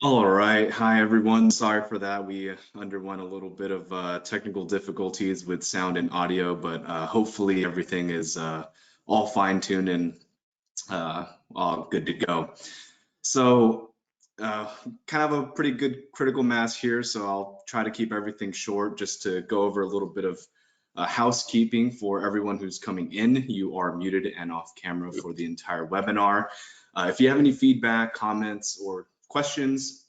All right. Hi, everyone. Sorry for that. We underwent a little bit of technical difficulties with sound and audio, but hopefully everything is all fine-tuned and all good to go. So kind of a pretty good critical mass here, so I'll try to keep everything short just to go over a little bit of housekeeping for everyone who's coming in. You are muted and off camera for the entire webinar. If you have any feedback, comments, or questions,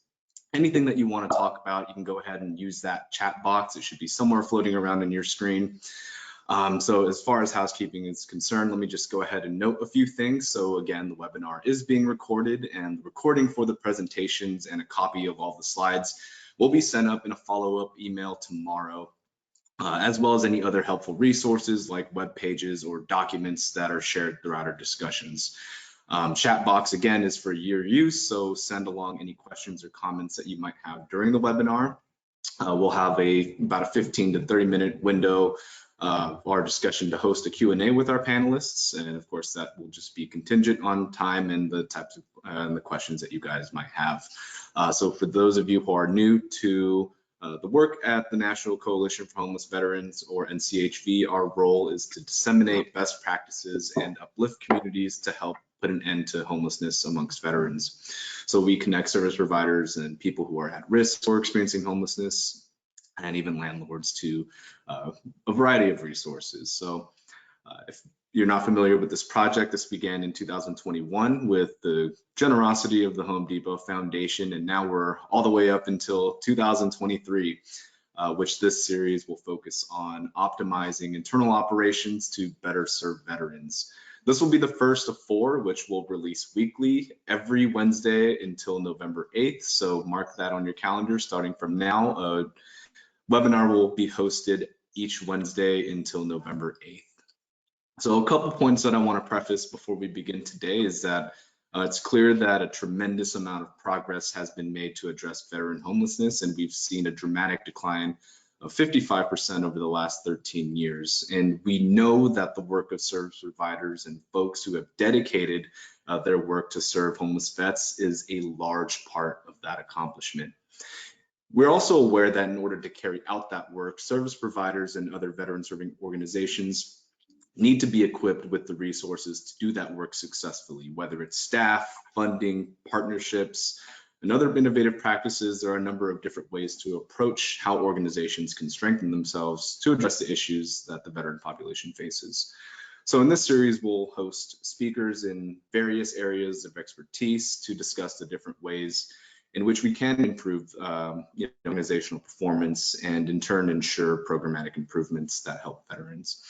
anything that you want to talk about, you can go ahead and use that chat box. It should be somewhere floating around on your screen. So as far as housekeeping is concerned, let me just go ahead and note a few things. So again, the webinar is being recorded, and the recording for the presentations and a copy of all the slides will be sent up in a follow-up email tomorrow, as well as any other helpful resources like web pages or documents that are shared throughout our discussions. Chat box again is for your use, so send along any questions or comments that you might have during the webinar. We'll have about a 15 to 30 minute window our discussion to host a Q&A with our panelists, and of course that will just be contingent on time and the types of the questions that you guys might have. So for those of you who are new to the work at the National Coalition for Homeless Veterans, or NCHV, our role is to disseminate best practices and uplift communities to help put an end to homelessness amongst veterans. So we connect service providers and people who are at risk or experiencing homelessness, and even landlords, to a variety of resources. So if you're not familiar with this project, this began in 2021 with the generosity of the Home Depot Foundation, and now we're all the way up until 2023, which this series will focus on optimizing internal operations to better serve veterans. This will be the first of 4, which will release weekly every Wednesday until November 8th. So mark that on your calendar. Starting from now, a webinar will be hosted each Wednesday until November 8th. So a couple points that I want to preface before we begin today is that it's clear that a tremendous amount of progress has been made to address veteran homelessness, and we've seen a dramatic decline of 55% over the last 13 years. And we know that the work of service providers and folks who have dedicated their work to serve homeless vets is a large part of that accomplishment. We're also aware that in order to carry out that work, service providers and other veteran serving organizations need to be equipped with the resources to do that work successfully, whether it's staff, funding, partnerships, and other innovative practices. There are a number of different ways to approach how organizations can strengthen themselves to address the issues that the veteran population faces. So in this series, we'll host speakers in various areas of expertise to discuss the different ways in which we can improve organizational performance and in turn ensure programmatic improvements that help veterans.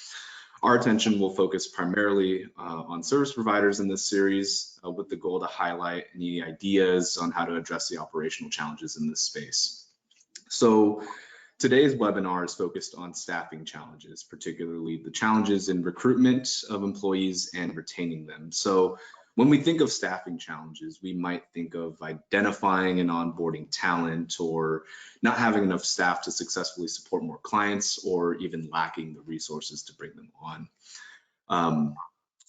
Our attention will focus primarily on service providers in this series with the goal to highlight any ideas on how to address the operational challenges in this space. So today's webinar is focused on staffing challenges, particularly the challenges in recruitment of employees and retaining them. So when we think of staffing challenges, we might think of identifying and onboarding talent, or not having enough staff to successfully support more clients, or even lacking the resources to bring them on.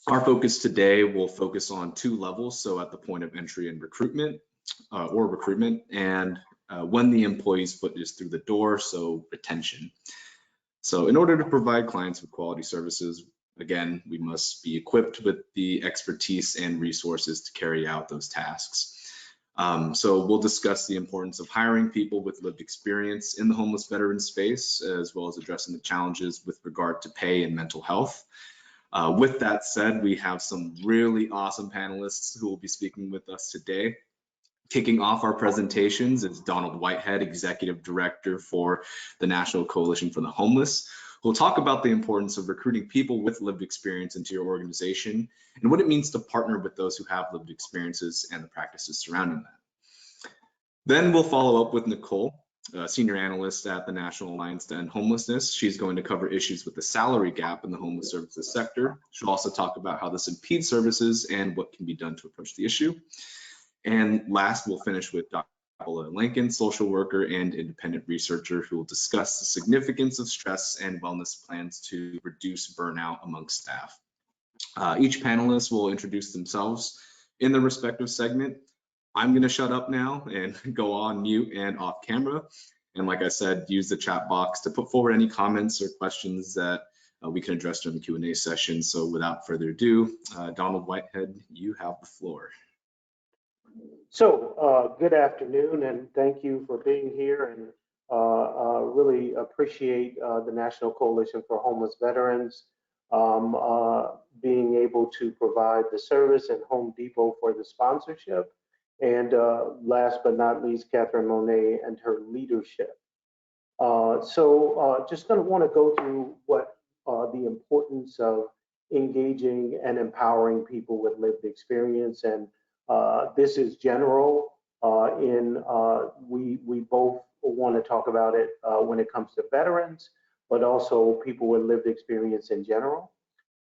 Our focus today will focus on 2 levels, so at the point of entry and recruitment, and when the employee's foot is through the door, so retention. So in order to provide clients with quality services, again, we must be equipped with the expertise and resources to carry out those tasks. So we'll discuss the importance of hiring people with lived experience in the homeless veteran space, as well as addressing the challenges with regard to pay and mental health. With that said, we have some really awesome panelists who will be speaking with us today. Kicking off our presentations is Donald Whitehead, Executive Director for the National Coalition for the Homeless. We'll talk about the importance of recruiting people with lived experience into your organization and what it means to partner with those who have lived experiences and the practices surrounding that. Then we'll follow up with Nichole, Senior Analyst at the National Alliance to End Homelessness. She's going to cover issues with the salary gap in the homeless services sector. She'll also talk about how this impedes services and what can be done to approach the issue. And last, we'll finish with Dr. Nikola Alenkin, social worker and independent researcher, who will discuss the significance of stress and wellness plans to reduce burnout amongst staff. Each panelist will introduce themselves in their respective segment. I'm going to shut up now and go on mute and off camera. And like I said, use the chat box to put forward any comments or questions that we can address during the Q&A session. So without further ado, Donald Whitehead, you have the floor. So good afternoon, and thank you for being here, and really appreciate the National Coalition for Homeless Veterans being able to provide the service, and Home Depot for the sponsorship, and last but not least, Catherine Monet and her leadership. Just going to want to go through what the importance of engaging and empowering people with lived experience, and this is general. We both want to talk about it when it comes to veterans, but also people with lived experience in general.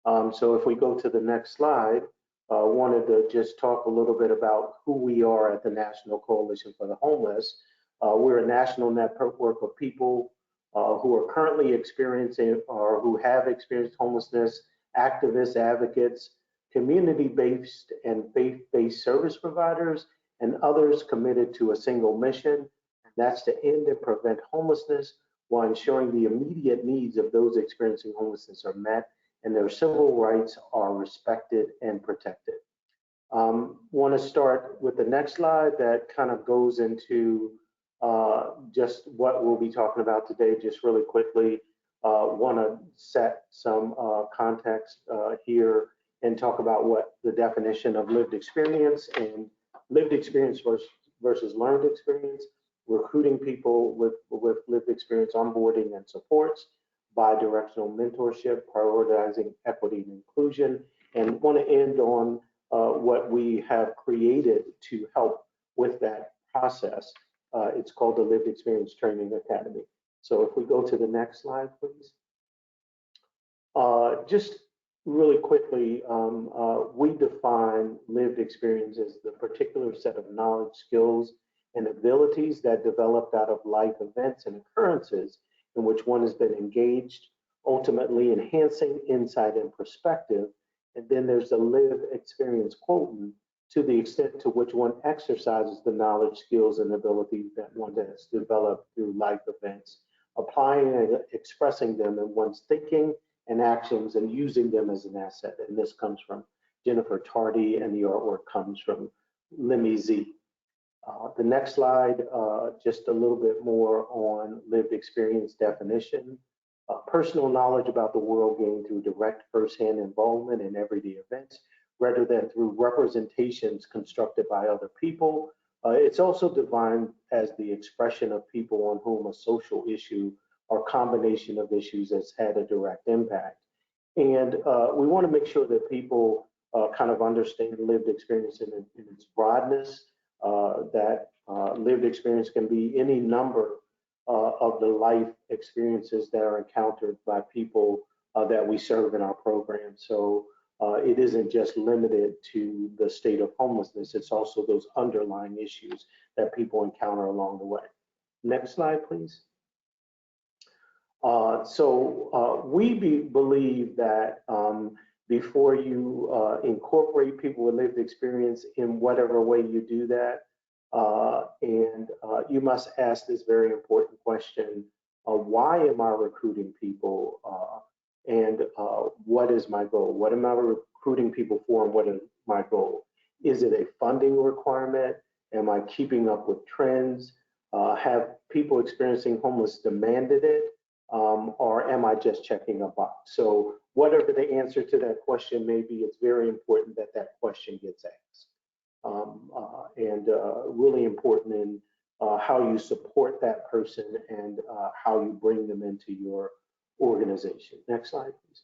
So if we go to the next slide, wanted to just talk a little bit about who we are at the National Coalition for the Homeless. We're a national network of people who are currently experiencing or who have experienced homelessness, activists, advocates, community-based and faith-based service providers, and others committed to a single mission, and that's to end and prevent homelessness while ensuring the immediate needs of those experiencing homelessness are met and their civil rights are respected and protected. Want to start with the next slide that kind of goes into just what we'll be talking about today, just really quickly. Want to set some context here and talk about what the definition of lived experience and lived experience versus learned experience, recruiting people with lived experience, onboarding and supports, bi-directional mentorship, prioritizing equity and inclusion, and want to end on what we have created to help with that process. It's called the Lived Experience Training Academy. So if we go to the next slide, please. Just really quickly, we define lived experience as the particular set of knowledge, skills, and abilities that developed out of life events and occurrences in which one has been engaged, ultimately enhancing insight and perspective. And then there's the lived experience quotient, to the extent to which one exercises the knowledge, skills, and abilities that one has developed through life events, applying and expressing them in one's thinking and actions and using them as an asset. And this comes from Jennifer Tardy, and the artwork comes from Lemmy Z. The next slide, just a little bit more on lived experience definition. Personal knowledge about the world gained through direct firsthand involvement in everyday events, rather than through representations constructed by other people. It's also defined as the expression of people on whom a social issue or combination of issues has had a direct impact. And we want to make sure that people kind of understand lived experience in its broadness, that lived experience can be any number of the life experiences that are encountered by people that we serve in our program. So it isn't just limited to the state of homelessness, it's also those underlying issues that people encounter along the way. Next slide, please. We believe that before you incorporate people with lived experience in whatever way you do that, you must ask this very important question, why am I recruiting people, and what is my goal? What am I recruiting people for, and what is my goal? Is it a funding requirement? Am I keeping up with trends? Have people experiencing homeless demanded it? Or am I just checking a box? So whatever the answer to that question may be, it's very important that that question gets asked. Really important in how you support that person and how you bring them into your organization. Next slide, please.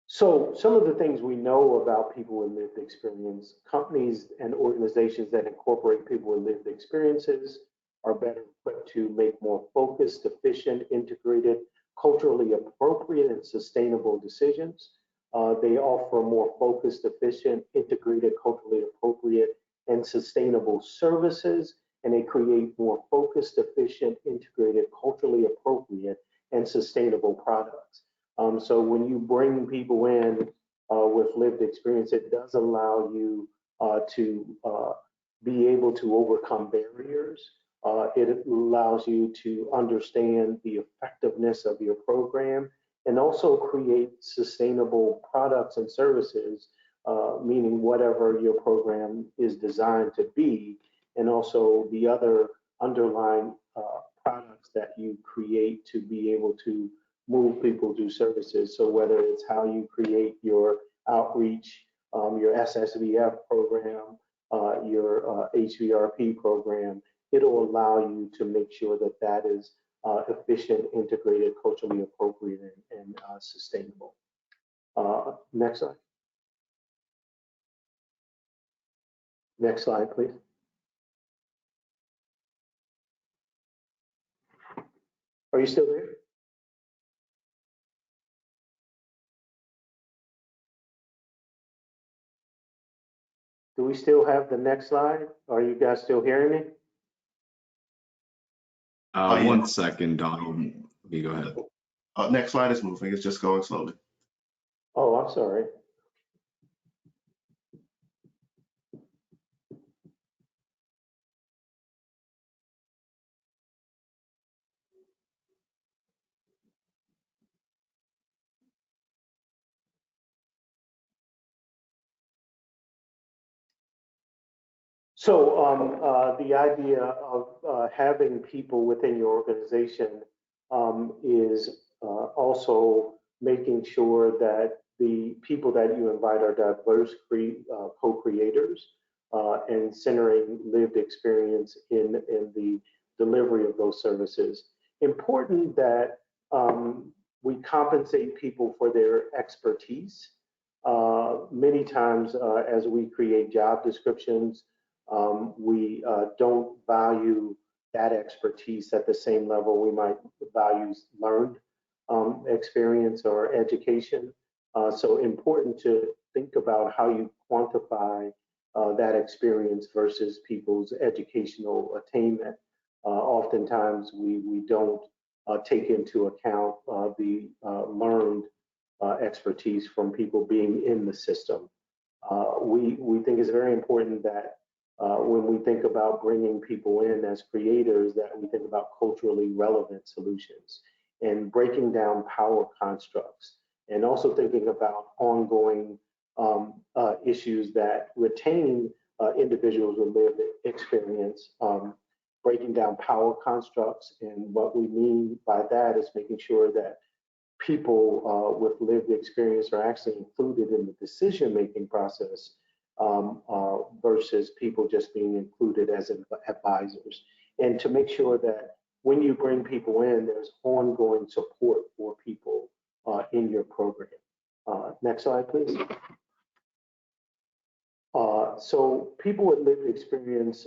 So some of the things we know about people with lived experience: companies and organizations that incorporate people with lived experiences are better equipped to make more focused, efficient, integrated, culturally appropriate, and sustainable decisions. They offer more focused, efficient, integrated, culturally appropriate, and sustainable services, and they create more focused, efficient, integrated, culturally appropriate, and sustainable products. So when you bring people in with lived experience, it does allow you to be able to overcome barriers. It allows you to understand the effectiveness of your program and also create sustainable products and services, meaning whatever your program is designed to be, and also the other underlying products that you create to be able to move people to services. So whether it's how you create your outreach, your SSVF program, your HVRP program, it'll allow you to make sure that that is efficient, integrated, culturally appropriate, and sustainable. Next slide. Next slide, please. Are you still there? Do we still have the next slide? Are you guys still hearing me? One second, Donald. You go ahead. Next slide is moving. It's just going slowly. Oh, I'm sorry. So the idea of having people within your organization is also making sure that the people that you invite are diverse co-creators and centering lived experience in the delivery of those services. Important that we compensate people for their expertise. Many times as we create job descriptions, we don't value that expertise at the same level we might value learned experience or education. So important to think about how you quantify that experience versus people's educational attainment. Oftentimes we don't take into account the learned expertise from people being in the system. We think it's very important that when we think about bringing people in as creators, that we think about culturally relevant solutions and breaking down power constructs, and also thinking about ongoing issues that retain individuals with lived experience, breaking down power constructs. And what we mean by that is making sure that people with lived experience are actually included in the decision-making process versus people just being included as advisors. And to make sure that when you bring people in, there's ongoing support for people in your program. Next slide, please. So people with lived experience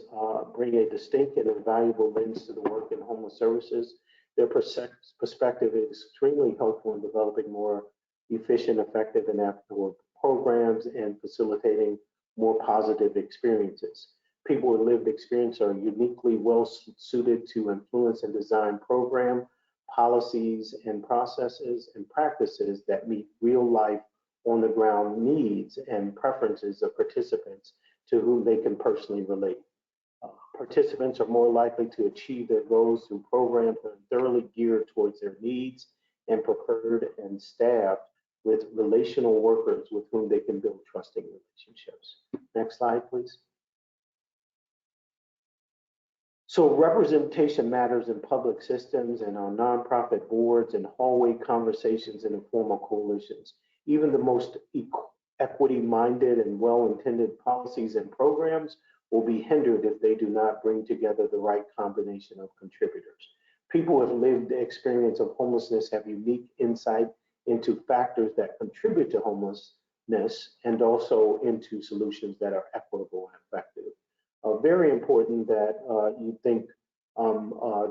bring a distinct and invaluable lens to the work in homeless services. Their perspective is extremely helpful in developing more efficient, effective, and applicable programs and facilitating more positive experiences. People with lived experience are uniquely well suited to influence and design program, policies, and processes and practices that meet real life on the ground needs and preferences of participants to whom they can personally relate. Participants are more likely to achieve their goals through programs that are thoroughly geared towards their needs and prepared and staffed with relational workers with whom they can build trusting relationships. Next slide, please. So representation matters in public systems and on nonprofit boards and hallway conversations and informal coalitions. Even the most equity-minded and well-intended policies and programs will be hindered if they do not bring together the right combination of contributors. People with lived experience of homelessness have unique insight into factors that contribute to homelessness and also into solutions that are equitable and effective. Very important that you think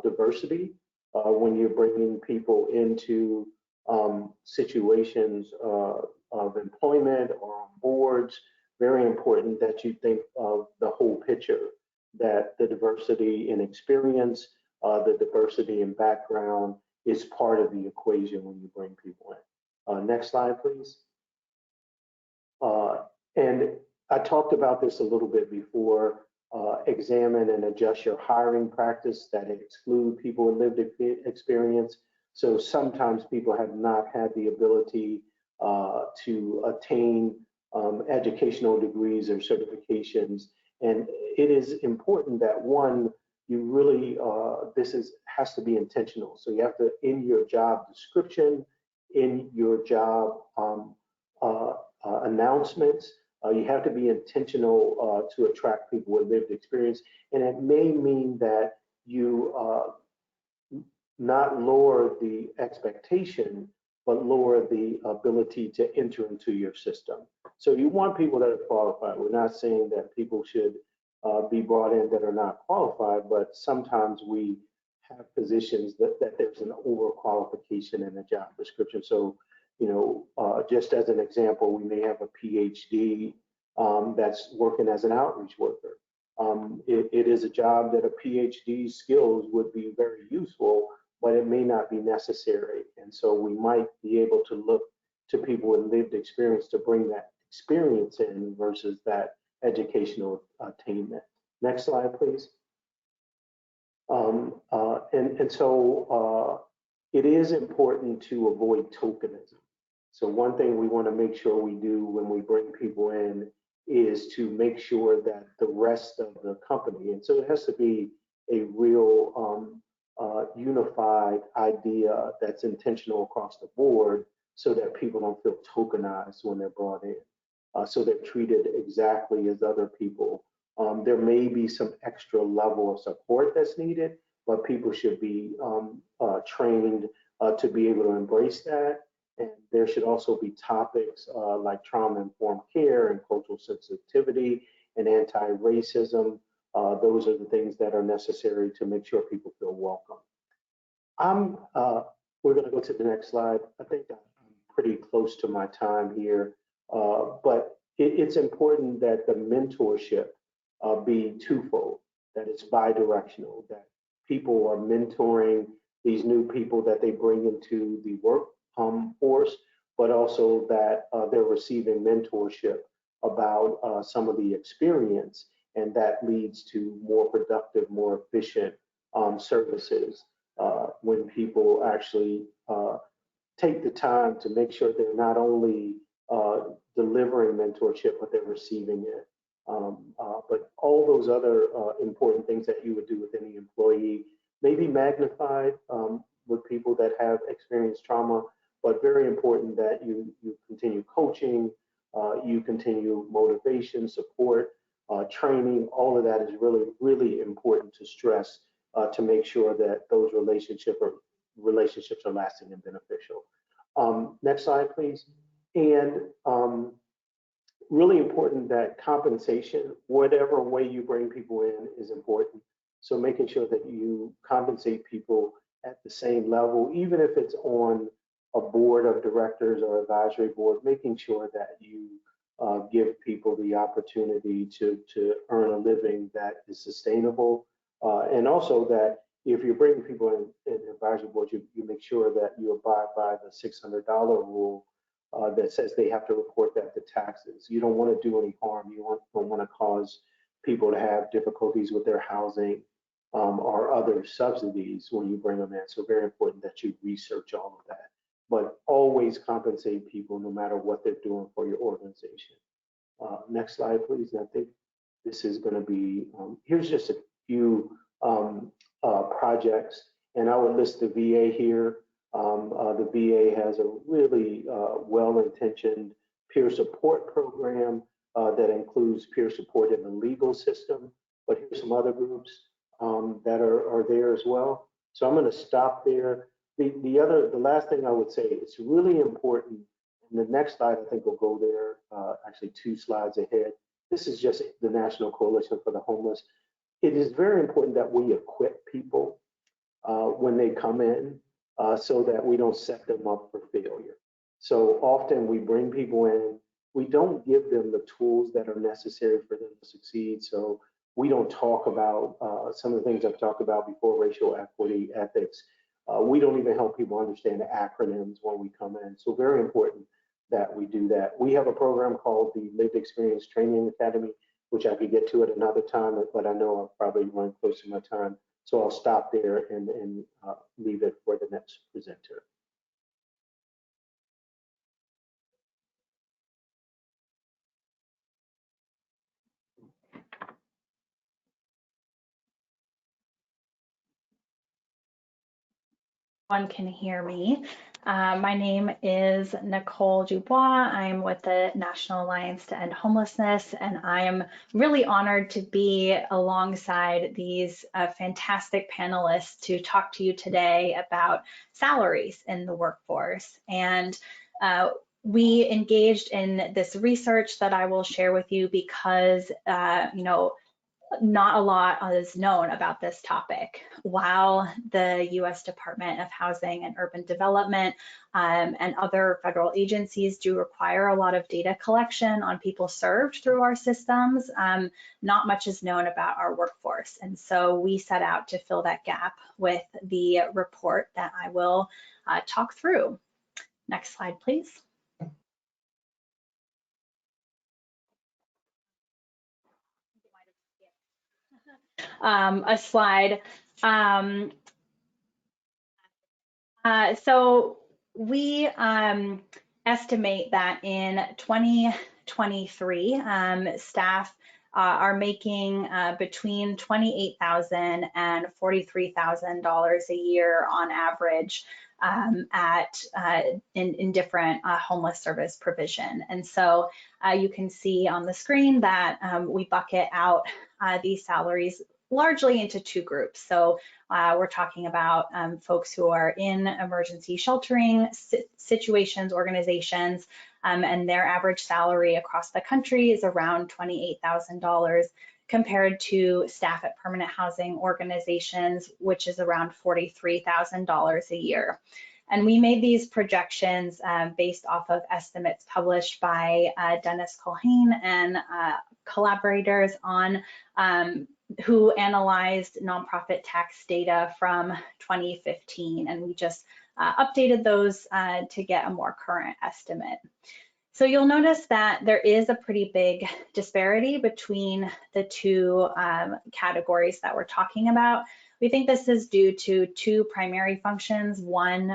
diversity when you're bringing people into situations of employment or on boards. Very important that you think of the whole picture, that the diversity in experience, the diversity in background is part of the equation when you bring people in. Next slide, please. And I talked about this a little bit before. Examine and adjust your hiring practice that exclude people with lived experience. So sometimes people have not had the ability to attain educational degrees or certifications. And it is important that one, you really, has to be intentional. So you have to, in your job description, in your job announcements, you have to be intentional to attract people with lived experience. And it may mean that you not lower the expectation, but lower the ability to enter into your system. So you want people that are qualified. We're not saying that people should be brought in that are not qualified, but sometimes we have positions that there's an overqualification in the job description. So, just as an example, we may have a PhD that's working as an outreach worker. It is a job that a PhD skills would be very useful, but it may not be necessary. And so we might be able to look to people with lived experience to bring that experience in versus that educational attainment. Next slide, please. So it is important to avoid tokenism. So one thing we want to make sure we do when we bring people in is to make sure that the rest of the company, and so it has to be a real unified idea that's intentional across the board so that people don't feel tokenized when they're brought in. So they're treated exactly as other people. There may be some extra level of support that's needed, but people should be trained to be able to embrace that. And there should also be topics like trauma-informed care and cultural sensitivity and anti-racism. Those are the things that are necessary to make sure people feel welcome. We're going to go to the next slide. I think I'm pretty close to my time here, but it's important that the mentorship be twofold, that it's bi-directional, that people are mentoring these new people that they bring into the workforce, but also that they're receiving mentorship about some of the experience, and that leads to more productive, more efficient services when people actually take the time to make sure they're not only delivering mentorship, but they're receiving it. But all those other important things that you would do with any employee may be magnified with people that have experienced trauma, but very important that you continue coaching, you continue motivation, support, training. All of that is really, really important to stress to make sure that those relationships are lasting and beneficial. Next slide, please. And really important that compensation, whatever way you bring people in, is important. So making sure that you compensate people at the same level, even if it's on a board of directors or advisory board, making sure that you give people the opportunity to earn a living that is sustainable. And also that if you're bringing people in advisory board, you make sure that you abide by the $600 rule that says they have to report that to taxes. You don't want to do any harm. You don't want to cause people to have difficulties with their housing or other subsidies when you bring them in. So very important that you research all of that. But always compensate people no matter what they're doing for your organization. Next slide, please. And I think this is going to be, here's just a few projects, and I would list the VA here. The VA has a really well-intentioned peer support program that includes peer support in the legal system, but here's some other groups that are there as well. So I'm going to stop there. The last thing I would say, it's really important, and the next slide I think will go there, actually 2 slides ahead. This is just the National Coalition for the Homeless. It is very important that we equip people when they come in so that we don't set them up for failure. So often we bring people in, we don't give them the tools that are necessary for them to succeed. So we don't talk about some of the things I've talked about before, racial equity, ethics. We don't even help people understand the acronyms when we come in. So very important that we do that. We have a program called the Lived Experience Training Academy, which I could get to at another time, but I know I'll probably run close to my time. So I'll stop there and leave it for the next presenter. One can hear me. My name is Nichole Dubois. I'm with the National Alliance to End Homelessness, and I'm really honored to be alongside these fantastic panelists to talk to you today about salaries in the workforce. And we engaged in this research that I will share with you because, not a lot is known about this topic. While the U.S. Department of Housing and Urban Development and other federal agencies do require a lot of data collection on people served through our systems, not much is known about our workforce. And so we set out to fill that gap with the report that I will talk through. Next slide, please. A slide. So we estimate that in 2023, staff are making between $28,000 and $43,000 a year on average in different homeless service provision. And so you can see on the screen that we bucket out these salaries largely into two groups. So we're talking about folks who are in emergency sheltering situations, organizations, and their average salary across the country is around $28,000 compared to staff at permanent housing organizations, which is around $43,000 a year. And we made these projections based off of estimates published by Dennis Culhane and collaborators on who analyzed nonprofit tax data from 2015. And we just updated those to get a more current estimate. So you'll notice that there is a pretty big disparity between the two categories that we're talking about. We think this is due to two primary functions. One,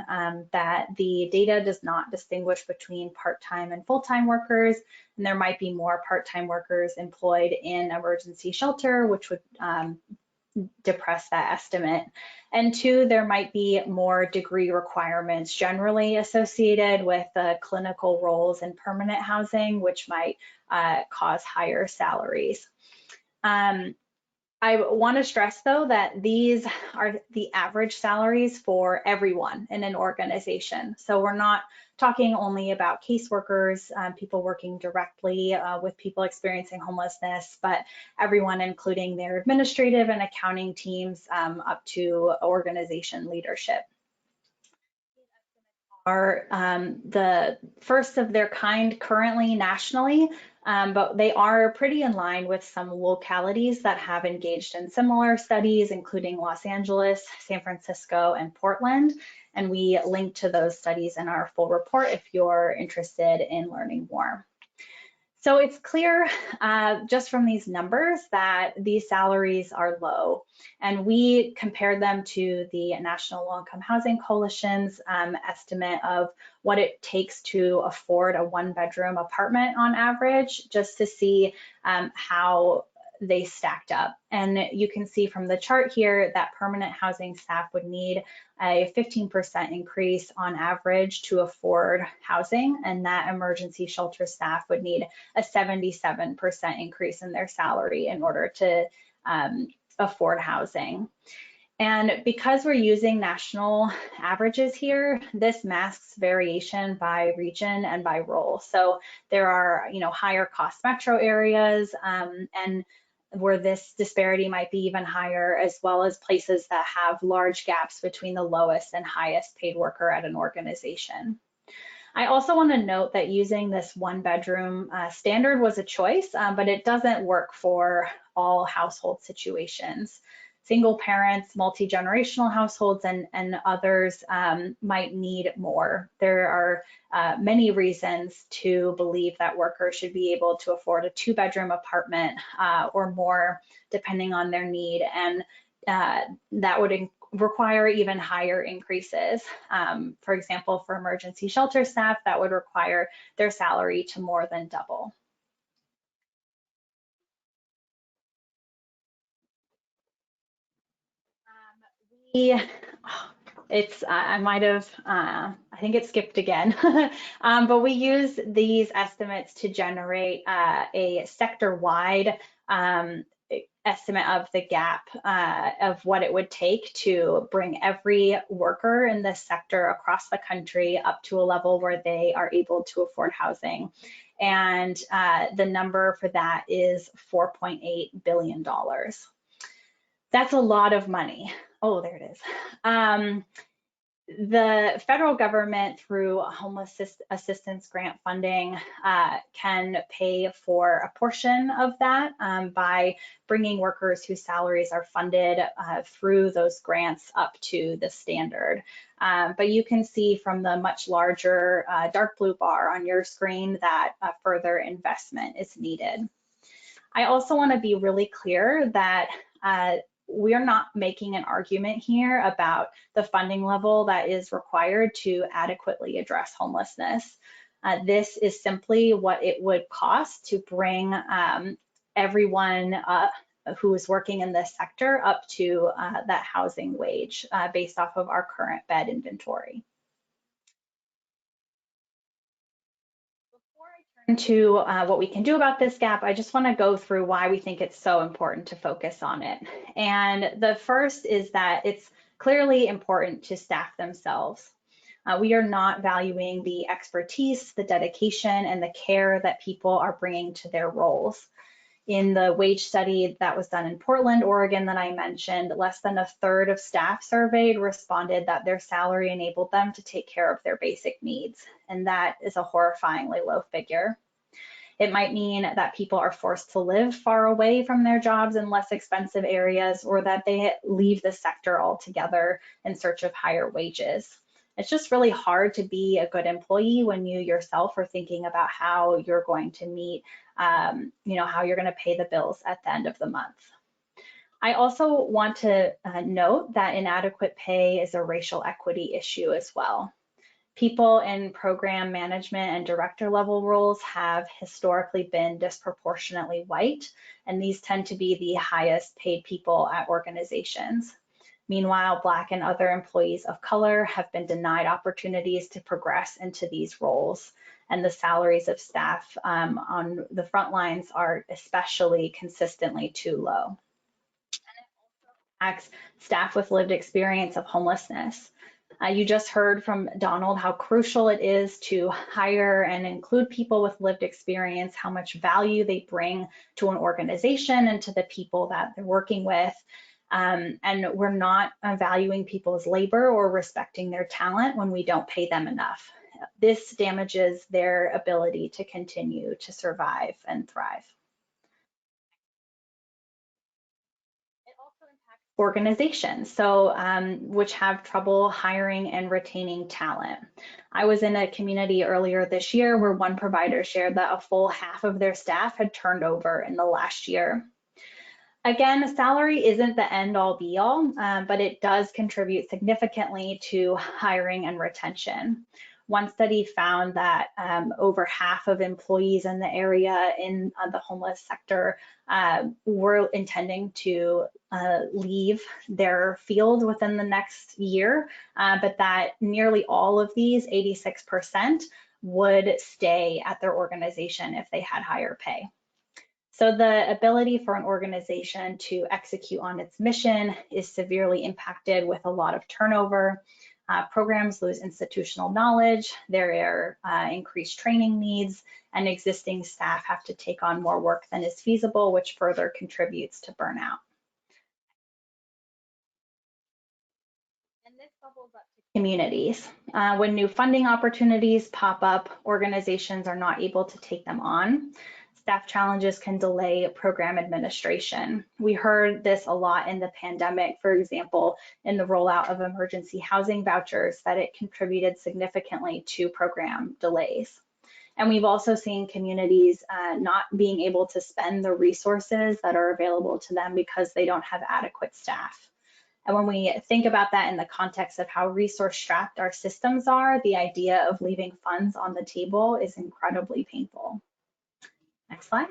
that the data does not distinguish between part-time and full-time workers, and there might be more part-time workers employed in emergency shelter, which would depress that estimate. And two, there might be more degree requirements generally associated with clinical roles in permanent housing, which might cause higher salaries. I want to stress, though, that these are the average salaries for everyone in an organization. So we're not talking only about caseworkers, people working directly with people experiencing homelessness, but everyone, including their administrative and accounting teams up to organization leadership. Are the first of their kind currently nationally, but they are pretty in line with some localities that have engaged in similar studies, including Los Angeles, San Francisco, and Portland. And we link to those studies in our full report if you're interested in learning more. So it's clear just from these numbers that these salaries are low, and we compared them to the National Low-Income Housing Coalition's estimate of what it takes to afford a one-bedroom apartment on average, just to see how they stacked up. And you can see from the chart here that permanent housing staff would need a 15% increase on average to afford housing, and that emergency shelter staff would need a 77% increase in their salary in order to afford housing. And because we're using national averages here, this masks variation by region and by role. So there are, higher cost metro areas and where this disparity might be even higher, as well as places that have large gaps between the lowest and highest paid worker at an organization. I also want to note that using this one bedroom standard was a choice, but it doesn't work for all household situations. single parents, multi-generational households, and others might need more. There are many reasons to believe that workers should be able to afford a 2-bedroom apartment or more, depending on their need, and that would require even higher increases. For example, for emergency shelter staff, that would require their salary to more than double. I think it skipped again, but we use these estimates to generate a sector-wide estimate of the gap of what it would take to bring every worker in this sector across the country up to a level where they are able to afford housing. And the number for that is $4.8 billion. That's a lot of money. Oh, there it is. The federal government, through homeless assistance grant funding, can pay for a portion of that by bringing workers whose salaries are funded through those grants up to the standard. But you can see from the much larger dark blue bar on your screen that further investment is needed. I also want to be really clear that we're not making an argument here about the funding level that is required to adequately address homelessness. This is simply what it would cost to bring everyone who is working in this sector up to that housing wage based off of our current bed inventory. To what we can do about this gap, I just want to go through why we think it's so important to focus on it. And the first is that it's clearly important to staff themselves. We are not valuing the expertise, the dedication, and the care that people are bringing to their roles. In the wage study that was done in Portland, Oregon that I mentioned, less than 1/3 of staff surveyed responded that their salary enabled them to take care of their basic needs. And that is a horrifyingly low figure. It might mean that people are forced to live far away from their jobs in less expensive areas, or that they leave the sector altogether in search of higher wages. It's just really hard to be a good employee when you yourself are thinking about how you're going to meet, how you're going to pay the bills at the end of the month. I also want to note that inadequate pay is a racial equity issue as well. People in program management and director level roles have historically been disproportionately white, and these tend to be the highest paid people at organizations. Meanwhile, Black and other employees of color have been denied opportunities to progress into these roles, and the salaries of staff on the front lines are especially consistently too low. And it also impacts staff with lived experience of homelessness. You just heard from Donald how crucial it is to hire and include people with lived experience, how much value they bring to an organization and to the people that they're working with. And we're not valuing people's labor or respecting their talent when we don't pay them enough. This damages their ability to continue to survive and thrive. It also impacts organizations, which have trouble hiring and retaining talent. I was in a community earlier this year where one provider shared that a full half of their staff had turned over in the last year. Again, salary isn't the end all be all, but it does contribute significantly to hiring and retention. One study found that over half of employees in the area in the homeless sector were intending to leave their field within the next year, but that nearly all of these, 86%, would stay at their organization if they had higher pay. So the ability for an organization to execute on its mission is severely impacted with a lot of turnover. Programs lose institutional knowledge, there are increased training needs, and existing staff have to take on more work than is feasible, which further contributes to burnout. And this bubbles up to communities. When new funding opportunities pop up, organizations are not able to take them on. Staff challenges can delay program administration. We heard this a lot in the pandemic, for example, in the rollout of emergency housing vouchers, that it contributed significantly to program delays. And we've also seen communities not being able to spend the resources that are available to them because they don't have adequate staff. And when we think about that in the context of how resource strapped our systems are, the idea of leaving funds on the table is incredibly painful. Next slide.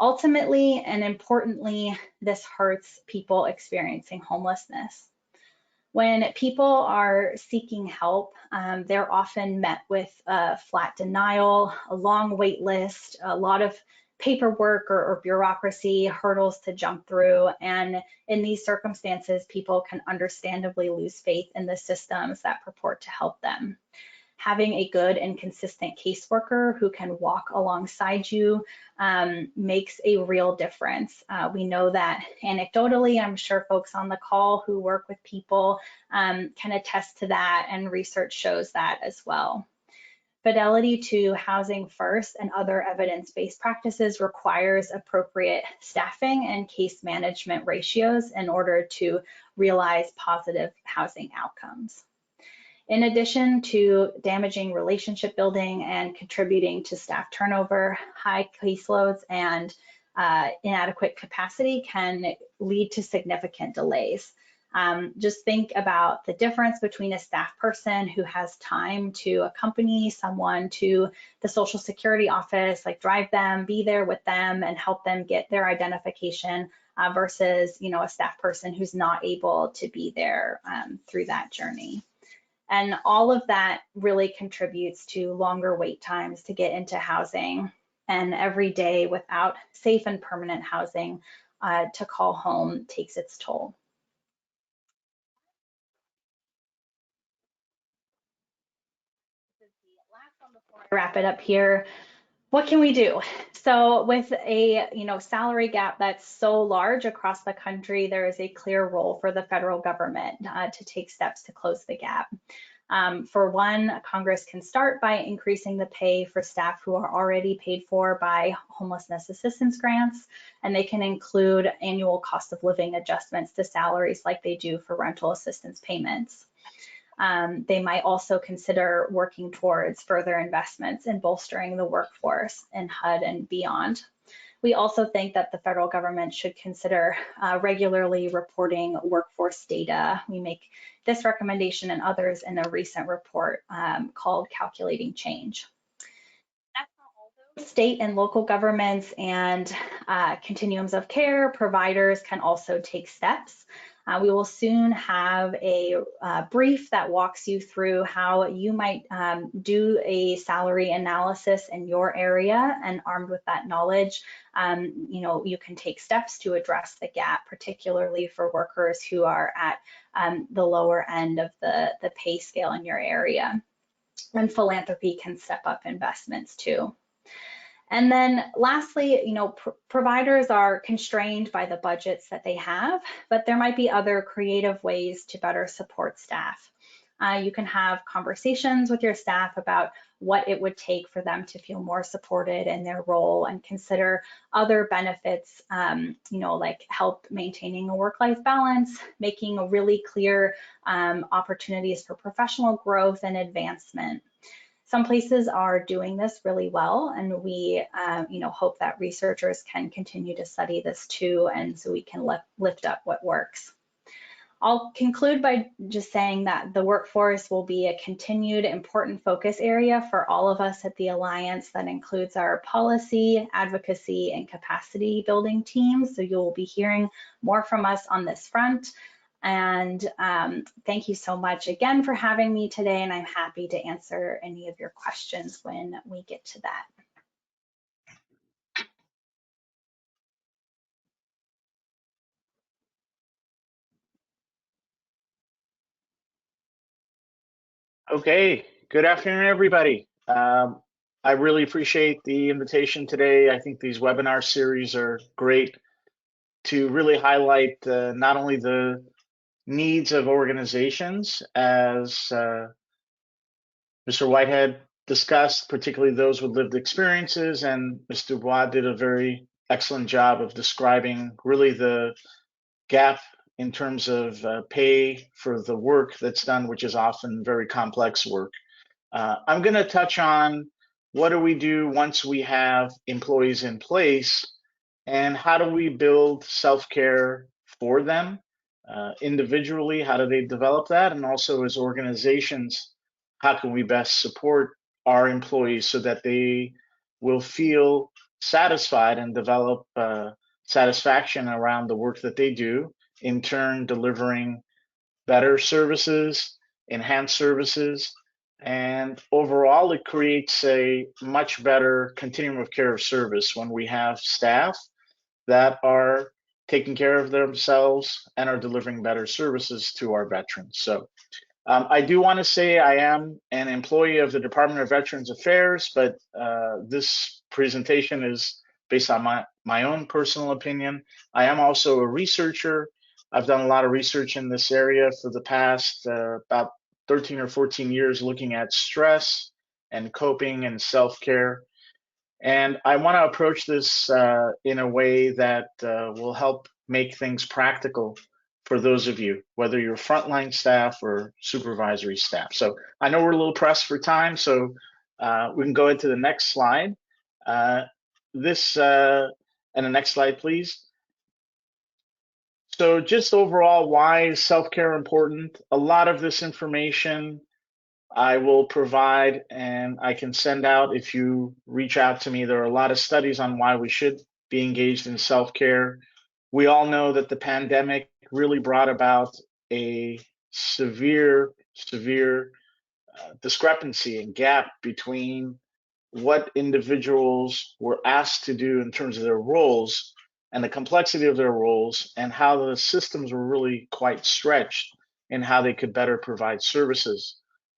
Ultimately and importantly, this hurts people experiencing homelessness. When people are seeking help, they're often met with flat denial, a long wait list, a lot of paperwork or bureaucracy, hurdles to jump through. And in these circumstances, people can understandably lose faith in the systems that purport to help them. Having a good and consistent caseworker who can walk alongside you makes a real difference. We know that anecdotally, I'm sure folks on the call who work with people can attest to that, and research shows that as well. Fidelity to Housing First and other evidence-based practices requires appropriate staffing and case management ratios in order to realize positive housing outcomes. In addition to damaging relationship building and contributing to staff turnover, high caseloads and inadequate capacity can lead to significant delays. Just think about the difference between a staff person who has time to accompany someone to the Social Security office, like drive them, be there with them, and help them get their identification versus, a staff person who's not able to be there through that journey. And all of that really contributes to longer wait times to get into housing, and every day without safe and permanent housing to call home takes its toll. This is the last one before I wrap it up here. What can we do? So with a salary gap that's so large across the country, there is a clear role for the federal government to take steps to close the gap. For one, Congress can start by increasing the pay for staff who are already paid for by homelessness assistance grants, and they can include annual cost of living adjustments to salaries like they do for rental assistance payments. They might also consider working towards further investments in bolstering the workforce in HUD and beyond. We also think that the federal government should consider regularly reporting workforce data. We make this recommendation and others in a recent report called Calculating Change. That's not all those. State and local governments and continuums of care providers can also take steps. We will soon have a brief that walks you through how you might do a salary analysis in your area, and armed with that knowledge, you can take steps to address the gap, particularly for workers who are at the lower end of the pay scale in your area. And philanthropy can step up investments too. And then lastly, providers are constrained by the budgets that they have, but there might be other creative ways to better support staff. You can have conversations with your staff about what it would take for them to feel more supported in their role, and consider other benefits, like help maintaining a work-life balance, making really clear opportunities for professional growth and advancement. Some places are doing this really well, and we hope that researchers can continue to study this too, and so we can lift up what works. I'll conclude by just saying that the workforce will be a continued important focus area for all of us at the Alliance. That includes our policy, advocacy, and capacity building teams. So you'll be hearing more from us on this front. And thank you so much again for having me today, and I'm happy to answer any of your questions when we get to that. Okay, good afternoon, everybody. I really appreciate the invitation today. I think these webinar series are great to really highlight not only the needs of organizations, as Mr. Whitehead discussed, particularly those with lived experiences, and Ms. Dubois did a very excellent job of describing really the gap in terms of pay for the work that's done, which is often very complex work. I'm going to touch on what do we do once we have employees in place, and how do we build self-care for them individually? How do they develop that? And also as organizations, how can we best support our employees so that they will feel satisfied and develop satisfaction around the work that they do, in turn delivering better services, enhanced services, and overall it creates a much better continuum of care of service when we have staff that are taking care of themselves and are delivering better services to our veterans. So I do want to say I am an employee of the Department of Veterans Affairs, but this presentation is based on my own personal opinion. I am also a researcher. I've done a lot of research in this area for the past about 13 or 14 years, looking at stress and coping and self-care. And I want to approach this in a way that will help make things practical for those of you, whether you're frontline staff or supervisory staff. So I know we're a little pressed for time, so we can go into the next slide. And the next slide, please. So just overall, why is self-care important? A lot of this information I will provide and I can send out if you reach out to me. There are a lot of studies on why we should be engaged in self-care. We all know that the pandemic really brought about a severe discrepancy and gap between what individuals were asked to do in terms of their roles and the complexity of their roles, and how the systems were really quite stretched in how they could better provide services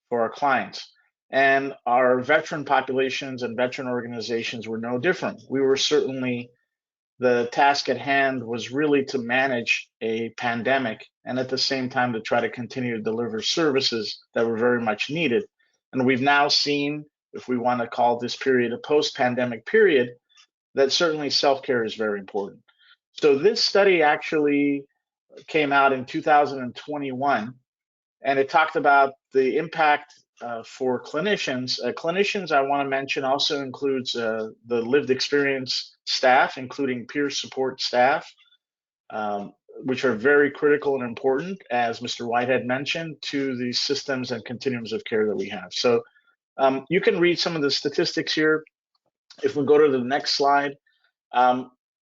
for our clients. And our veteran populations and veteran organizations were no different. We were certainly, the task at hand was really to manage a pandemic and at the same time to try to continue to deliver services that were very much needed. And we've now seen, if we want to call this period a post-pandemic period, that certainly self-care is very important. So this study actually came out in 2021, and it talked about the impact for clinicians. Clinicians, I want to mention, also includes the lived experience staff, including peer support staff, which are very critical and important, as Mr. Whitehead mentioned, to the systems and continuums of care that we have. So you can read some of the statistics here. If we go to the next slide,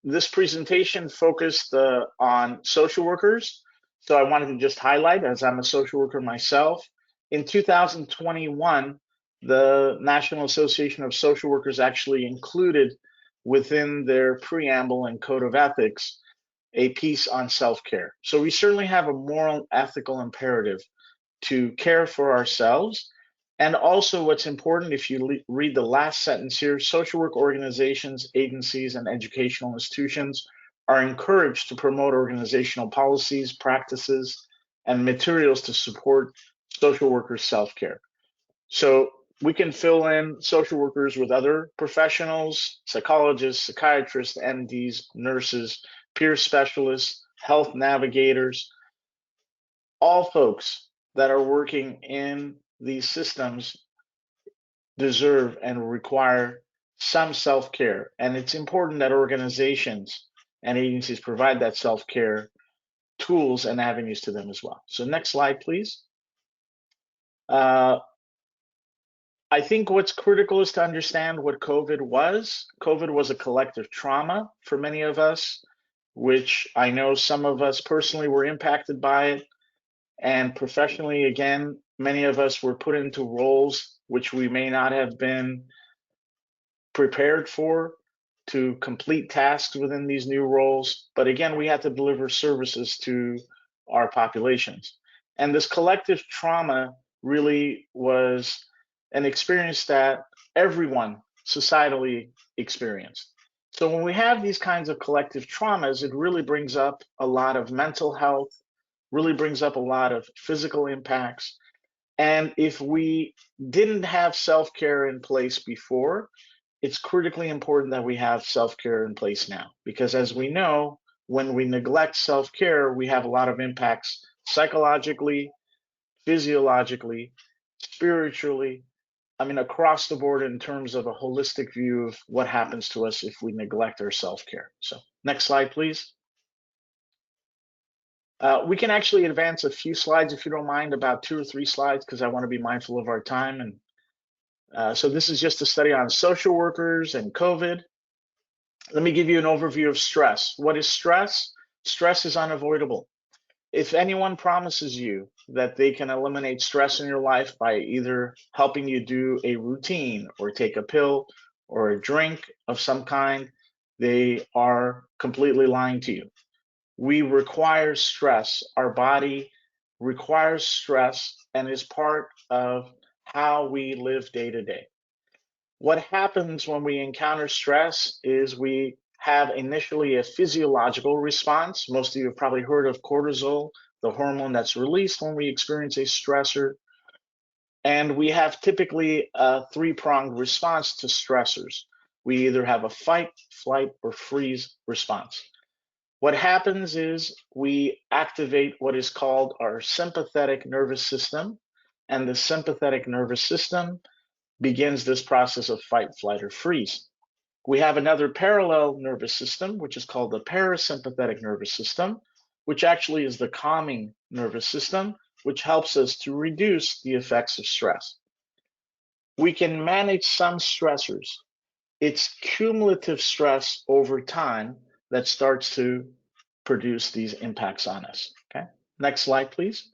this presentation focused on social workers. So I wanted to just highlight, as I'm a social worker myself, in 2021, the National Association of Social Workers actually included within their preamble and code of ethics a piece on self-care. So we certainly have a moral, ethical imperative to care for ourselves. And also what's important, if you read the last sentence here, social work organizations, agencies, and educational institutions are encouraged to promote organizational policies, practices, and materials to support social workers' self-care. So we can fill in social workers with other professionals, psychologists, psychiatrists, MDs, nurses, peer specialists, health navigators, all folks that are working in these systems deserve and require some self-care. And it's important that organizations and agencies provide that self-care tools and avenues to them as well. So next slide, please. I think what's critical is to understand what COVID was. COVID was a collective trauma for many of us, which I know some of us personally were impacted by it. And professionally, again, many of us were put into roles which we may not have been prepared for, to complete tasks within these new roles. But again, we had to deliver services to our populations. And this collective trauma really was an experience that everyone societally experienced. So when we have these kinds of collective traumas, it really brings up a lot of mental health, really brings up a lot of physical impacts. And if we didn't have self-care in place before, it's critically important that we have self-care in place now, because as we know, when we neglect self-care, we have a lot of impacts psychologically, physiologically, spiritually, I mean, across the board in terms of a holistic view of what happens to us if we neglect our self-care. So next slide, please. We can actually advance a few slides, if you don't mind, about 2 or 3 slides, because I want to be mindful of our time. And so this is just a study on social workers and COVID. Let me give you an overview of stress. What is stress? Stress is unavoidable. If anyone promises you that they can eliminate stress in your life by either helping you do a routine or take a pill or a drink of some kind, they are completely lying to you. We require stress. Our body requires stress and is part of how we live day to day. What happens when we encounter stress is we have initially a physiological response. Most of you have probably heard of cortisol, the hormone that's released when we experience a stressor. And we have typically a 3-pronged response to stressors. We either have a fight, flight, or freeze response. What happens is we activate what is called our sympathetic nervous system, and the sympathetic nervous system begins this process of fight, flight, or freeze. We have another parallel nervous system, which is called the parasympathetic nervous system, which actually is the calming nervous system, which helps us to reduce the effects of stress. We can manage some stressors. It's cumulative stress over time that starts to produce these impacts on us. Okay, next slide, please.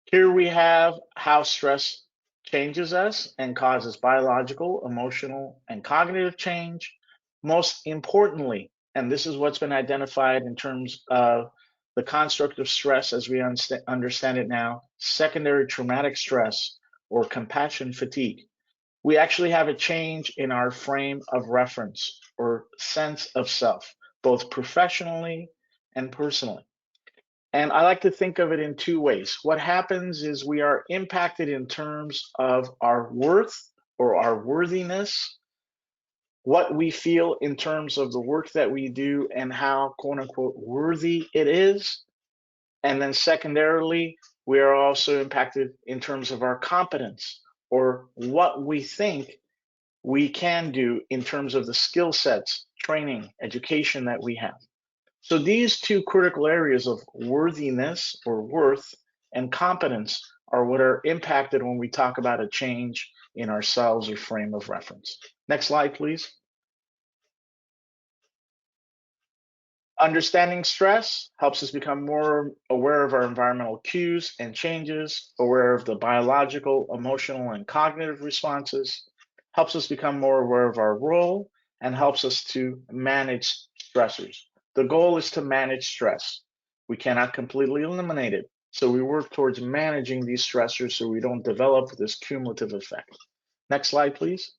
Here we have how stress changes us and causes biological, emotional, and cognitive change. Most importantly, and this is what's been identified in terms of the construct of stress as we understand it now, secondary traumatic stress or compassion fatigue. We actually have a change in our frame of reference or sense of self, both professionally and personally. And I like to think of it in 2 ways. What happens is we are impacted in terms of our worth or our worthiness, what we feel in terms of the work that we do and how, quote unquote, worthy it is. And then secondarily, we are also impacted in terms of our competence or what we think we can do in terms of the skill sets, training, education that we have. So these 2 critical areas of worthiness or worth and competence are what are impacted when we talk about a change in ourselves or frame of reference. Next slide, please. Understanding stress helps us become more aware of our environmental cues and changes, aware of the biological, emotional, and cognitive responses, helps us become more aware of our role, and helps us to manage stressors. The goal is to manage stress. We cannot completely eliminate it. So we work towards managing these stressors so we don't develop this cumulative effect. Next slide, please.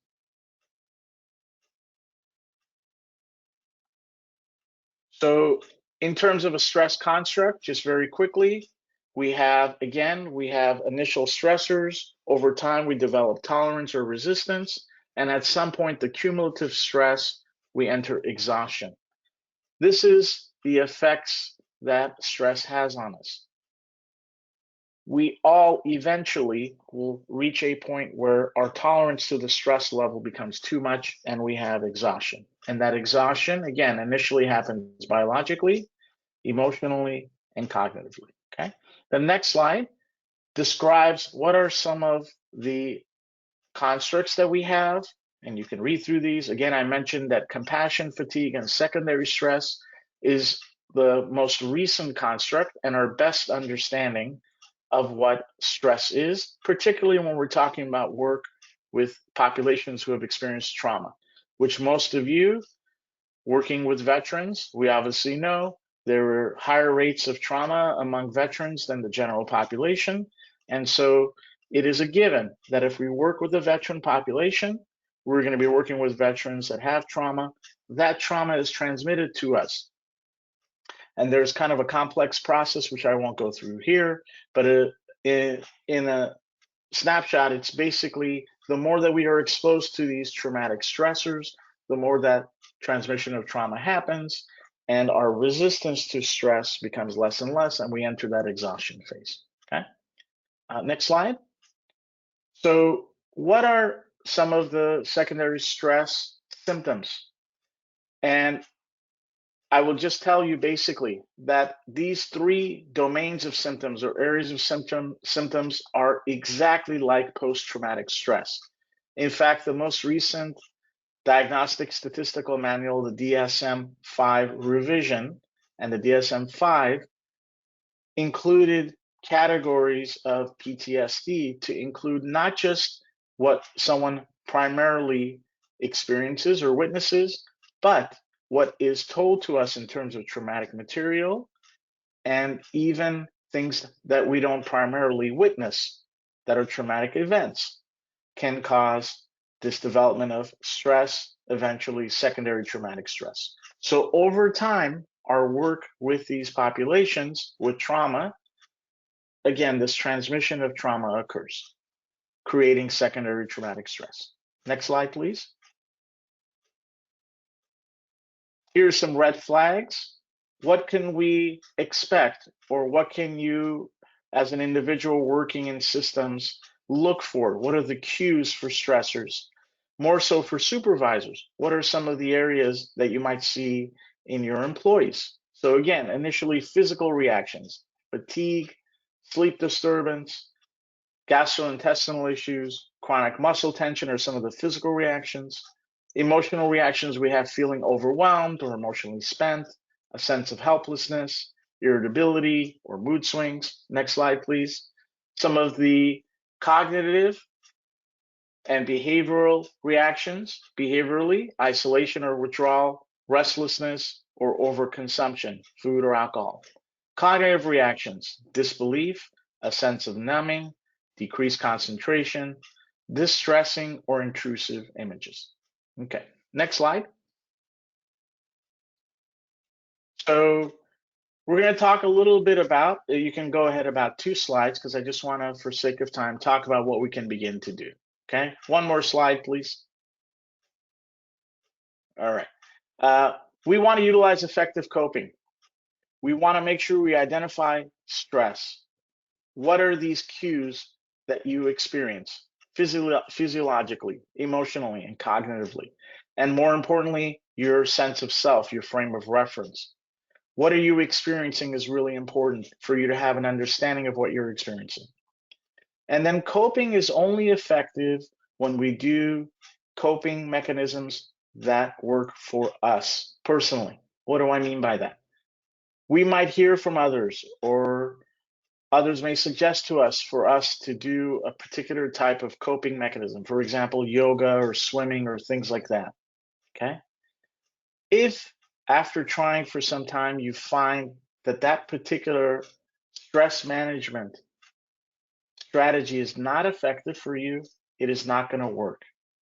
So in terms of a stress construct, just very quickly, we have initial stressors. Over time, we develop tolerance or resistance. And at some point, the cumulative stress, we enter exhaustion. This is the effects that stress has on us. We all eventually will reach a point where our tolerance to the stress level becomes too much and we have exhaustion. And that exhaustion, again, initially happens biologically, emotionally, and cognitively. Okay. The next slide describes what are some of the constructs that we have, and you can read through these. Again, I mentioned that compassion fatigue and secondary stress is the most recent construct and our best understanding of what stress is, particularly when we're talking about work with populations who have experienced trauma, which most of you working with veterans, we obviously know there are higher rates of trauma among veterans than the general population. And so it is a given that if we work with the veteran population, we're going to be working with veterans that have trauma. That trauma is transmitted to us. And there's kind of a complex process, which I won't go through here, but in a snapshot, it's basically the more that we are exposed to these traumatic stressors, the more that transmission of trauma happens, and our resistance to stress becomes less and less, and we enter that exhaustion phase. Okay. Next slide. So what are some of the secondary stress symptoms? And I will just tell you basically that these three domains of symptoms or areas of symptoms are exactly like post-traumatic stress. In fact, the most recent Diagnostic Statistical Manual, the DSM-5 revision, and the DSM-5 included categories of PTSD to include not just what someone primarily experiences or witnesses, but what is told to us in terms of traumatic material and even things that we don't primarily witness that are traumatic events can cause this development of stress, eventually secondary traumatic stress. So over time, our work with these populations with trauma, again, this transmission of trauma occurs, creating secondary traumatic stress. Next slide, please. Here's some red flags. What can we expect, or what can you, as an individual working in systems, look for? What are the cues for stressors? More so for supervisors, what are some of the areas that you might see in your employees? So again, initially physical reactions, fatigue, sleep disturbance, gastrointestinal issues, chronic muscle tension are some of the physical reactions. Emotional reactions, we have feeling overwhelmed or emotionally spent, a sense of helplessness, irritability, or mood swings. Next slide, please. Some of the cognitive and behavioral reactions, behaviorally, isolation or withdrawal, restlessness, or overconsumption, food or alcohol. Cognitive reactions, disbelief, a sense of numbing, decreased concentration, distressing or intrusive images. Okay, next slide. So we're going to talk a little bit about, you can go ahead about 2 slides because I just want to, for sake of time, talk about what we can begin to do. Okay, one more slide, please. All right. We want to utilize effective coping. We want to make sure we identify stress. What are these cues that you experience physiologically, emotionally, and cognitively? And more importantly, your sense of self, your frame of reference. What are you experiencing is really important for you to have an understanding of what you're experiencing. And then coping is only effective when we do coping mechanisms that work for us personally. What do I mean by that? We might hear from others, or others may suggest to us for us to do a particular type of coping mechanism, for example, yoga or swimming or things like that, okay? If after trying for some time, you find that that particular stress management strategy is not effective for you, it is not going to work.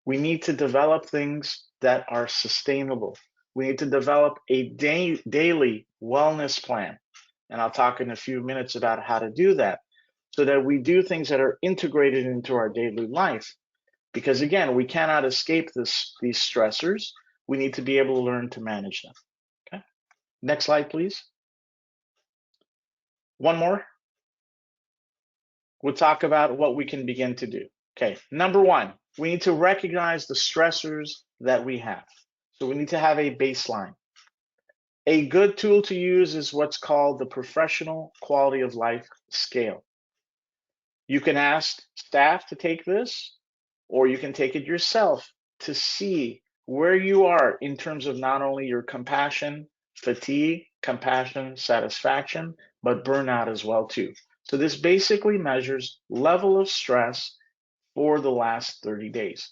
We need to develop things that are sustainable. We need to develop a daily wellness plan. And I'll talk in a few minutes about how to do that so that we do things that are integrated into our daily life. Because again, we cannot escape these stressors. We need to be able to learn to manage them. Okay. Next slide, please. One more. We'll talk about what we can begin to do. Okay, number 1, we need to recognize the stressors that we have. So we need to have a baseline. A good tool to use is what's called the Professional Quality of Life Scale. You can ask staff to take this, or you can take it yourself to see where you are in terms of not only your compassion, fatigue, compassion, satisfaction, but burnout as well too. So this basically measures level of stress for the last 30 days.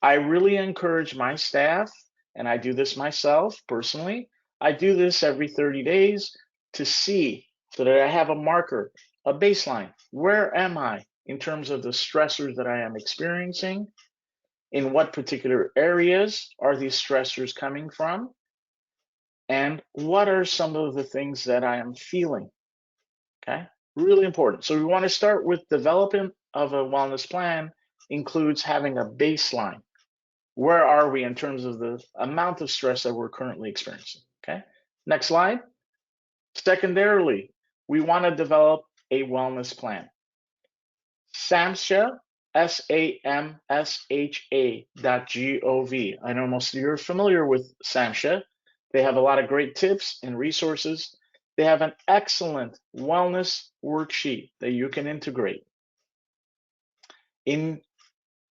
I really encourage my staff, and I do this myself personally, I do this every 30 days to see so that I have a marker, a baseline. Where am I in terms of the stressors that I am experiencing? In what particular areas are these stressors coming from? And what are some of the things that I am feeling? Okay, Really important. So we want to start with development of a wellness plan includes having a baseline. Where are we in terms of the amount of stress that we're currently experiencing? Okay, next slide. Secondarily, we want to develop a wellness plan. SAMHSA, SAMSHA.gov. I know most of you are familiar with SAMHSA. They have a lot of great tips and resources. They have an excellent wellness worksheet that you can integrate. In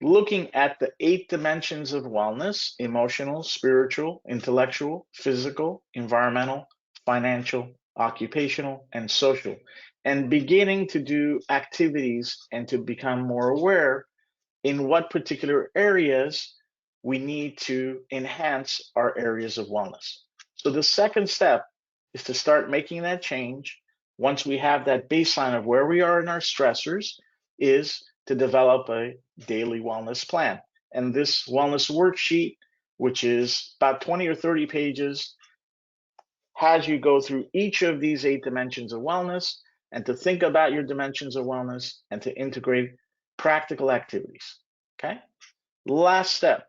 looking at the 8 dimensions of wellness: emotional, spiritual, intellectual, physical, environmental, financial, occupational, and social, and beginning to do activities and to become more aware in what particular areas we need to enhance our areas of wellness. So the second step is to start making that change. Once we have that baseline of where we are in our stressors, is to develop a daily wellness plan. And this wellness worksheet, which is about 20 or 30 pages, has you go through each of these 8 dimensions of wellness and to think about your dimensions of wellness and to integrate practical activities. Okay, last step.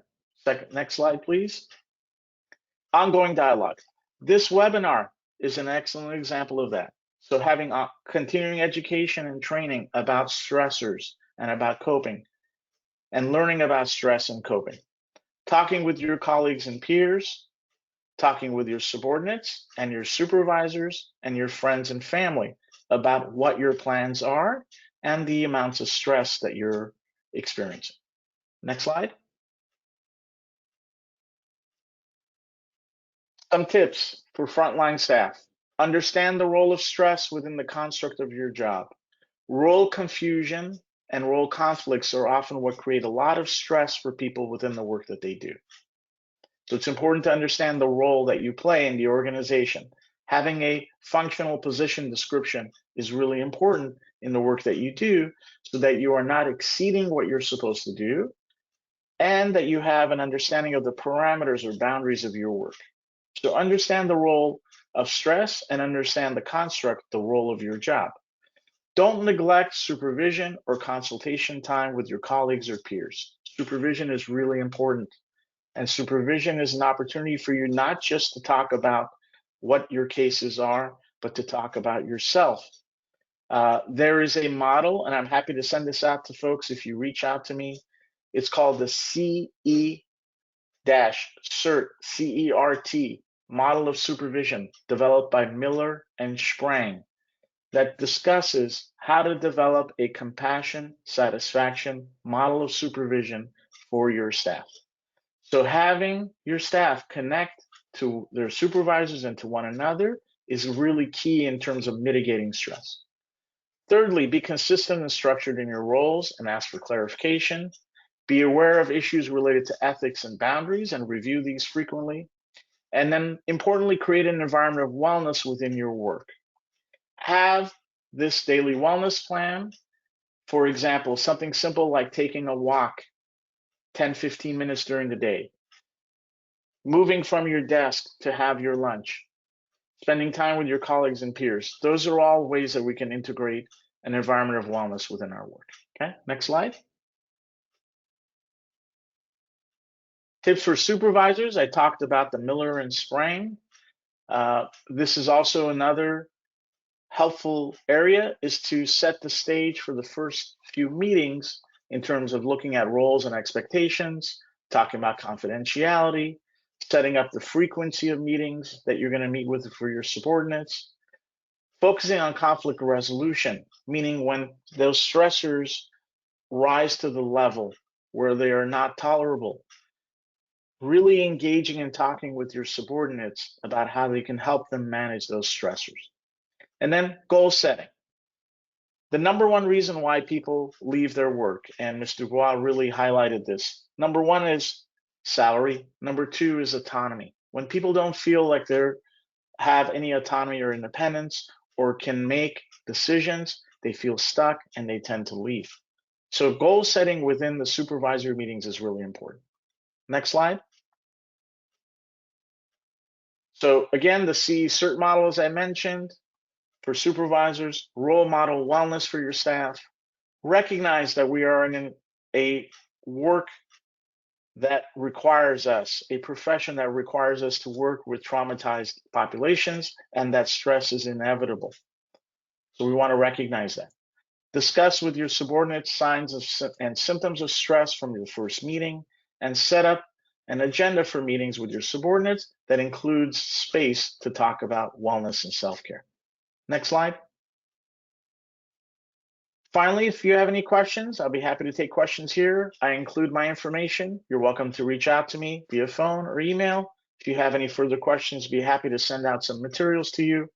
Next slide, please. Ongoing dialogue. This webinar is an excellent example of that. So having continuing education and training about stressors and about coping, and learning about stress and coping. Talking with your colleagues and peers, talking with your subordinates and your supervisors and your friends and family about what your plans are and the amounts of stress that you're experiencing. Next slide. Some tips for frontline staff. Understand the role of stress within the construct of your job. Role confusion and role conflicts are often what create a lot of stress for people within the work that they do. So it's important to understand the role that you play in the organization. Having a functional position description is really important in the work that you do so that you are not exceeding what you're supposed to do and that you have an understanding of the parameters or boundaries of your work. So understand the role of stress and understand the construct, the role of your job. Don't neglect supervision or consultation time with your colleagues or peers. Supervision is really important. And supervision is an opportunity for you not just to talk about what your cases are, but to talk about yourself. There is a model, and I'm happy to send this out to folks if you reach out to me. It's called the CERT, CERT, Model of Supervision, developed by Miller and Sprang, that discusses how to develop a compassion, satisfaction model of supervision for your staff. So having your staff connect to their supervisors and to one another is really key in terms of mitigating stress. Thirdly, be consistent and structured in your roles and ask for clarification. Be aware of issues related to ethics and boundaries and review these frequently. And then importantly, create an environment of wellness within your work. Have this daily wellness plan. For example, something simple like taking a walk 10, 15 minutes during the day, moving from your desk to have your lunch, spending time with your colleagues and peers. Those are all ways that we can integrate an environment of wellness within our work. Okay, next slide. Tips for supervisors. I talked about the Miller and Sprang. This is also another helpful area, is to set the stage for the first few meetings in terms of looking at roles and expectations, talking about confidentiality, setting up the frequency of meetings that you're going to meet with for your subordinates, focusing on conflict resolution, meaning when those stressors rise to the level where they are not tolerable, really engaging and talking with your subordinates about how they can help them manage those stressors. And then goal setting. The number one reason why people leave their work, and Mr. Dubois really highlighted this, number one is salary. Number two is autonomy. When people don't feel like they have any autonomy or independence or can make decisions, they feel stuck and they tend to leave. So goal setting within the supervisory meetings is really important. Next slide. So again, the CERT model, as I mentioned, for supervisors, role model wellness for your staff. Recognize that we are in a work that requires us, a profession that requires us to work with traumatized populations, and that stress is inevitable. So we want to recognize that. Discuss with your subordinates signs and symptoms of stress from your first meeting, and set up an agenda for meetings with your subordinates that includes space to talk about wellness and self-care. Next slide. Finally, if you have any questions, I'll be happy to take questions here. I include my information. You're welcome to reach out to me via phone or email. If you have any further questions, be happy to send out some materials to you.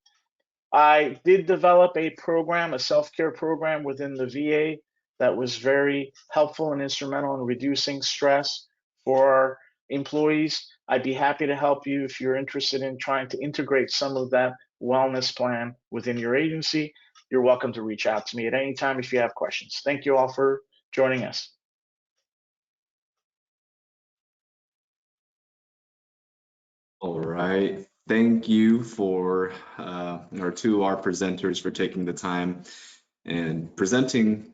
I did develop a program, a self-care program within the VA that was very helpful and instrumental in reducing stress for our employees. I'd be happy to help you if you're interested in trying to integrate some of that wellness plan within your agency. You're welcome to reach out to me at any time if you have questions. Thank you all for joining us. All right. Thank you for to our presenters for taking the time and presenting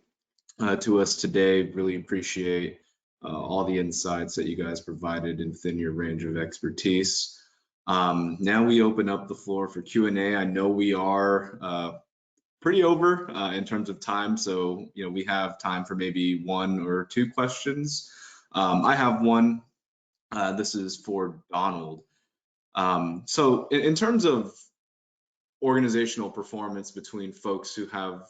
to us today. Really appreciate all the insights that you guys provided within your range of expertise. Now we open up the floor for Q&A. I know we are pretty over in terms of time, so we have time for maybe 1 or 2 questions. I have one. This is for Donald. So in terms of organizational performance between folks who have,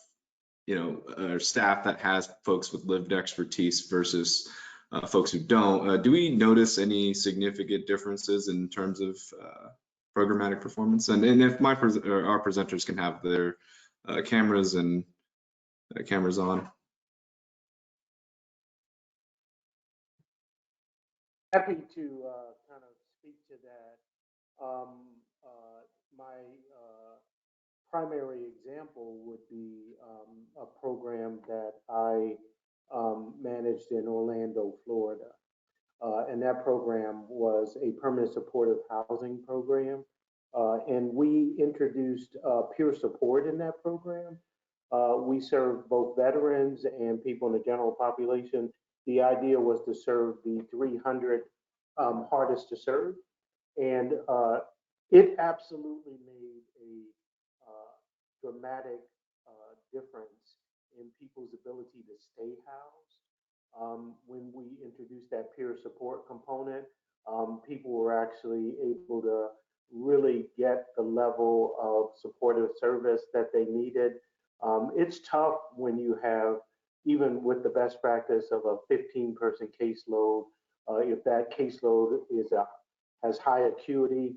staff that has folks with lived expertise versus folks who don't, do we notice any significant differences in terms of programmatic performance? And if our presenters can have their cameras and cameras on. Happy to kind of speak to that. My primary example would be a program that I managed in Orlando, Florida. And that program was a permanent supportive housing program. And we introduced peer support in that program. We served both veterans and people in the general population. The idea was to serve the 300 hardest to serve. And it absolutely made a dramatic difference in people's ability to stay housed. When we introduced that peer support component, people were actually able to really get the level of supportive service that they needed. It's tough when you have, even with the best practice of a 15-person caseload, if that caseload has high acuity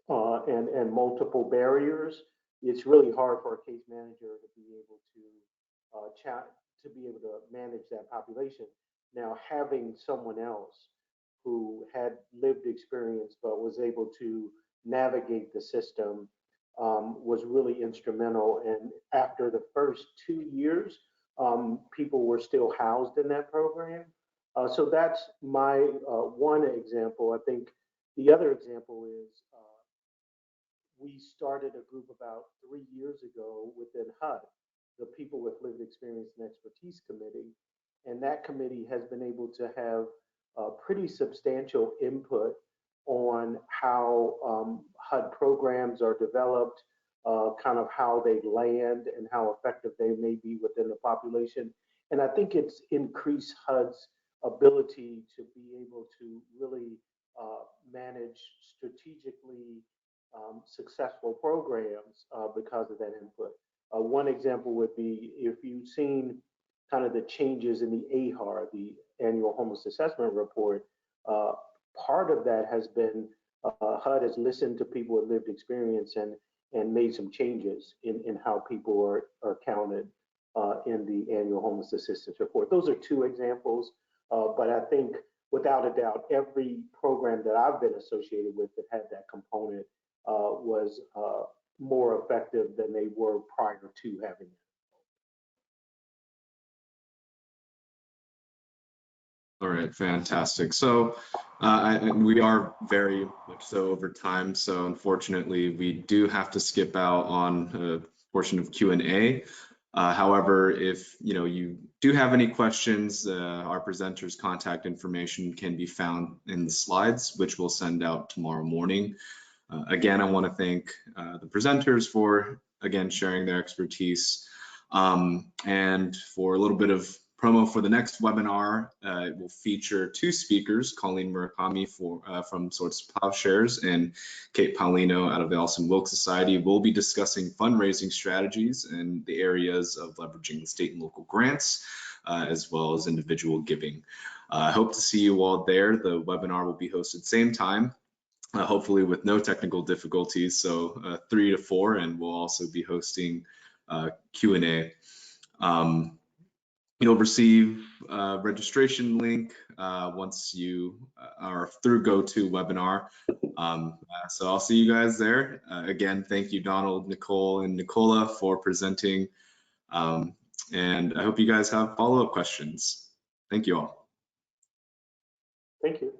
and multiple barriers, it's really hard for a case manager to be able to manage that population. Now, having someone else who had lived experience but was able to navigate the system was really instrumental. And after the first 2 years, people were still housed in that program. So that's my one example. I think the other example is we started a group about 3 years ago within HUD, the People with Lived Experience and Expertise Committee. And that committee has been able to have pretty substantial input on how HUD programs are developed, kind of how they land and how effective they may be within the population. And I think it's increased HUD's ability to be able to really manage strategically successful programs because of that input. One example would be if you've seen kind of the changes in the AHAR, the Annual Homeless Assessment Report, part of that has been HUD has listened to people with lived experience and made some changes in how people are counted in the Annual Homeless Assistance Report. Those are 2 examples, but I think without a doubt, every program that I've been associated with that had that component was more effective than they were prior to having it. All right, fantastic. So we are very much so over time. So unfortunately, we do have to skip out on a portion of Q&A. However, if you do have any questions, our presenters' contact information can be found in the slides, which we'll send out tomorrow morning. Again, I want to thank the presenters for, again, sharing their expertise. And for a little bit of promo for the next webinar, it will feature two speakers, Colleen Murakami from Swords to Plowshares and Kate Paulino out of the Allison Wilkes Society. We'll be discussing fundraising strategies and the areas of leveraging the state and local grants, as well as individual giving. I hope to see you all there. The webinar will be hosted same time, hopefully with no technical difficulties, so 3 to 4, and we'll also be hosting Q&A. You'll receive a registration link once you are through GoToWebinar. So I'll see you guys there. Again, thank you, Donald, Nicole, and Nikola for presenting. And I hope you guys have follow-up questions. Thank you all. Thank you.